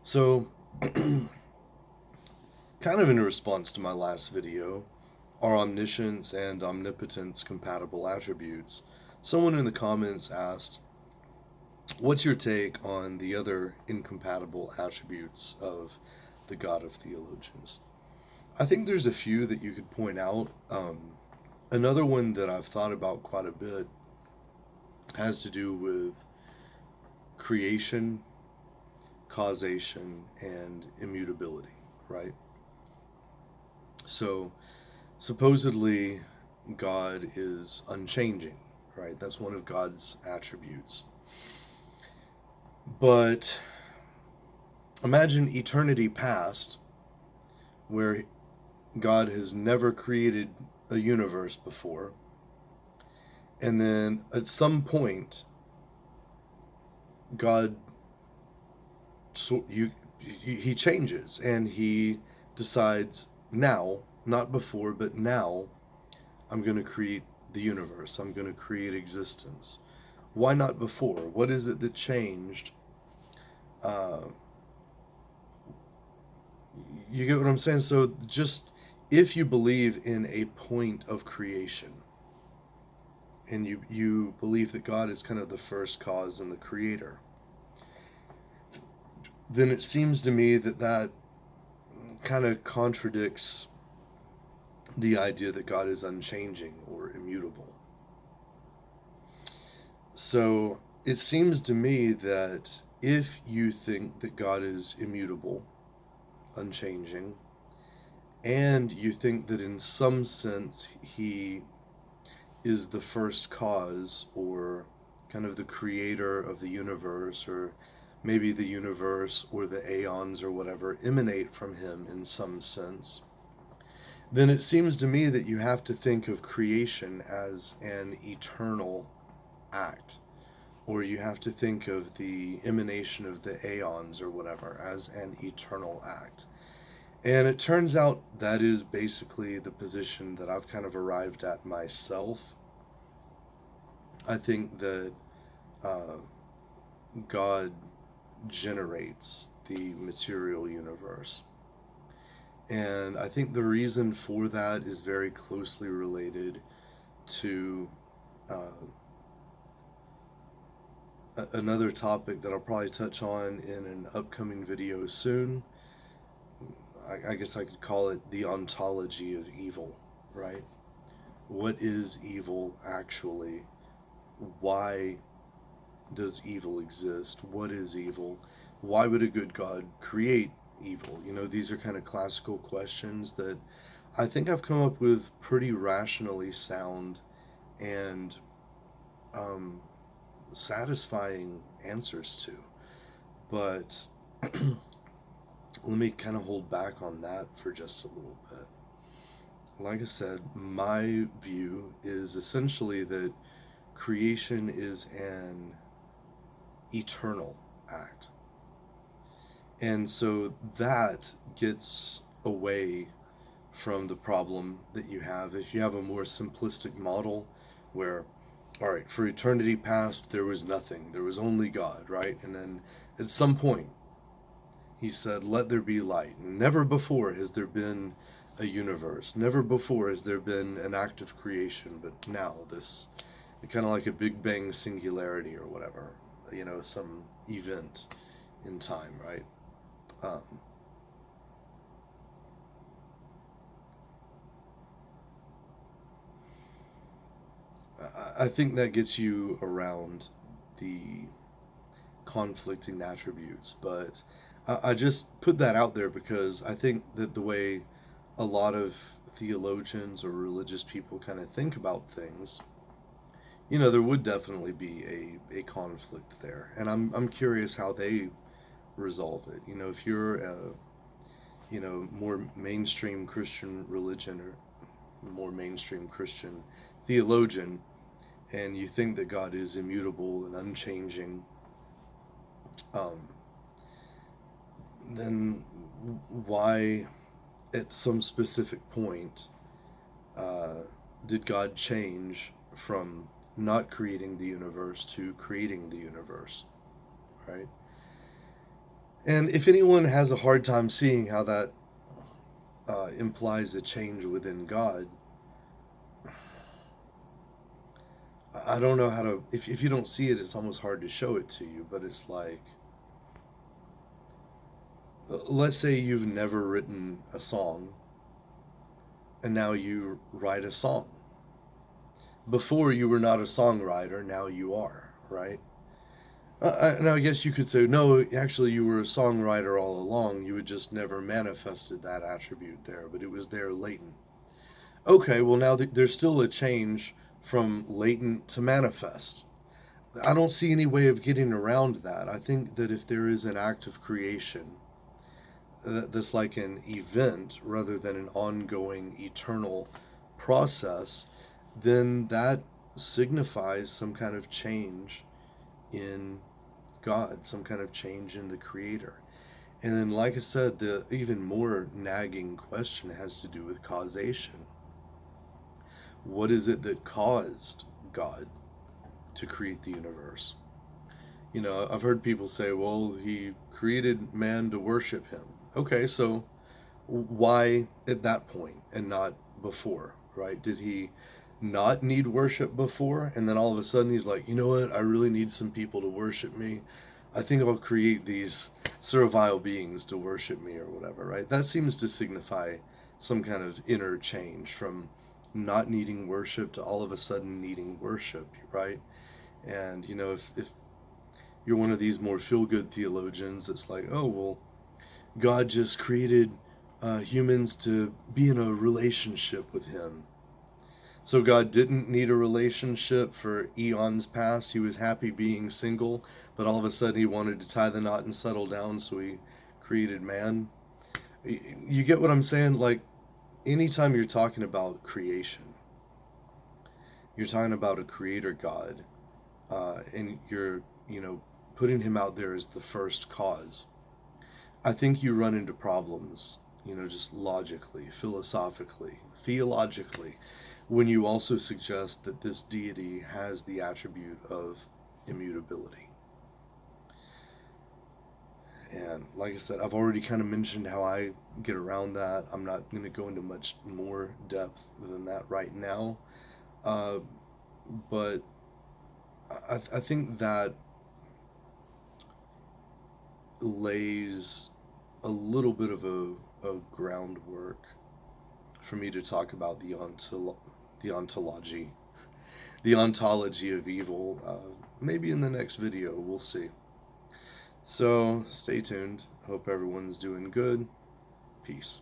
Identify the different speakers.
Speaker 1: So, kind of in response to my last video, are omniscience and omnipotence compatible attributes? Someone in the comments asked, what's your take on the other incompatible attributes of the God of theologians? I think there's a few that you could point out. Another one that I've thought about quite a bit has to do with creation, causation, and immutability, right? So, supposedly, God is unchanging, right? That's one of God's attributes. But imagine eternity past, where God has never created a universe before, and then at some point, God, so you, he changes and he decides now, not before, but now, I'm going to create the universe. I'm going to create existence. Why not before? What is it that changed? Uh, you get what I'm saying? So, just if you believe in a point of creation and you believe that God is kind of the first cause and the creator, then it seems to me that that kind of contradicts the idea that God is unchanging or immutable. So it seems to me that if you think that God is immutable, unchanging, and you think that in some sense he is the first cause or kind of the creator of the universe, or maybe the universe or the aeons or whatever emanate from him in some sense, then it seems to me that you have to think of creation as an eternal act, or you have to think of the emanation of the aeons or whatever as an eternal act. And it turns out that is basically the position that I've kind of arrived at myself. I think that uh, God generates the material universe. And I think the reason for that is very closely related to uh, another topic that I'll probably touch on in an upcoming video soon. I guess I could call it the ontology of evil, right? What is evil actually? Why does evil exist? What is evil? Why would a good God create evil? You know, these are kind of classical questions that I think I've come up with pretty rationally sound and um, satisfying answers to. But let me kind of hold back on that for just a little bit. Like I said, my view is essentially that creation is an eternal act. And so that gets away from the problem that you have. If you have a more simplistic model where, all right, for eternity past, there was nothing, there was only God, right? And then at some point, he said, let there be light. Never before has there been a universe. Never before has there been an act of creation, but now this kind of like a Big Bang singularity or whatever, you know, some event in time, right? Um, I think that gets you around the conflicting attributes, but I just put that out there because I think that the way a lot of theologians or religious people kind of think about things, you know, there would definitely be a conflict there. And I'm curious how they resolve it. You know, if you're a, you know, more mainstream Christian religion or more mainstream Christian theologian, and you think that God is immutable and unchanging, um, then why, at some specific point, uh, did God change from not creating the universe to creating the universe, right? And if anyone has a hard time seeing how that implies a change within God, I don't know how to. If you don't see it, it's almost hard to show it to you. But it's like, let's say you've never written a song, and now you write a song. Before you were not a songwriter, now you are, right? Now I guess you could say, no, actually you were a songwriter all along. You had just never manifested that attribute there, but it was there latent. Okay, well now there's still a change from latent to manifest. I don't see any way of getting around that. I think that if there is an act of creation that's like an event rather than an ongoing eternal process, then that signifies some kind of change in God, some kind of change in the Creator. And then, like I said, the even more nagging question has to do with causation. What is it that caused God to create the universe? You know, I've heard people say, well, he created man to worship him. Okay, so why at that point and not before, right? Did he not need worship before? And then all of a sudden he's like, you know what? I really need some people to worship me. I think I'll create these servile beings to worship me or whatever, right? That seems to signify some kind of inner change from not needing worship to all of a sudden needing worship, right? And, you know, if you're one of these more feel good theologians, it's like, oh, well, God just created humans to be in a relationship with Him. So God didn't need a relationship for eons past. He was happy being single, but all of a sudden He wanted to tie the knot and settle down, so He created man. You get what I'm saying? Like, anytime you're talking about creation, you're talking about a creator God, and you're, you know, putting Him out there as the first cause. I think you run into problems, you know, just logically, philosophically, theologically, when you also suggest that this deity has the attribute of immutability. And like I said, I've already kind of mentioned how I get around that. I'm not going to go into much more depth than that right now. Uh, but I think that lays a little bit of a groundwork for me to talk about the ontology, the ontology of evil. Maybe in the next video, we'll see. So stay tuned. Hope everyone's doing good. Peace.